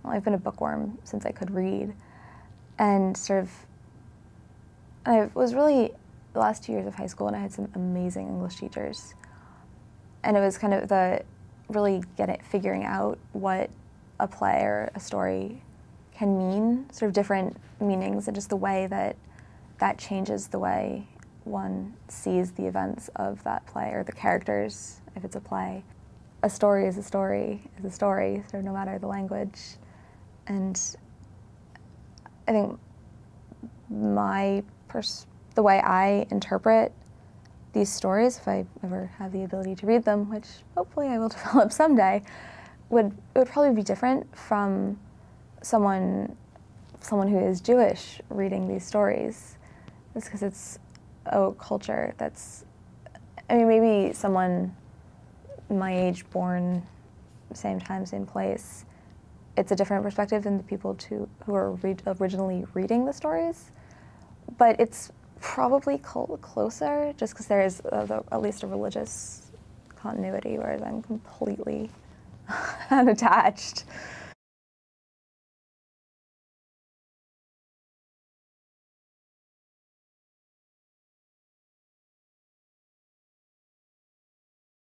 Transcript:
well, I've been a bookworm since I could read, and sort of, I was really, the last 2 years of high school, and I had some amazing English teachers, and it was kind of the really figuring out what a play or a story can mean, sort of different meanings, and just the way that that changes the way one sees the events of that play, or the characters, if it's a play. A story is a story is a story, sort of no matter the language. And I think the way I interpret these stories, if I ever have the ability to read them, which hopefully I will develop someday, it would probably be different from someone who is Jewish reading these stories. It's because it's a culture that's, I mean, maybe someone my age, born same time, same place, it's a different perspective than the people who are originally reading the stories. But it's probably closer, just because there is at least a religious continuity, whereas I'm completely unattached.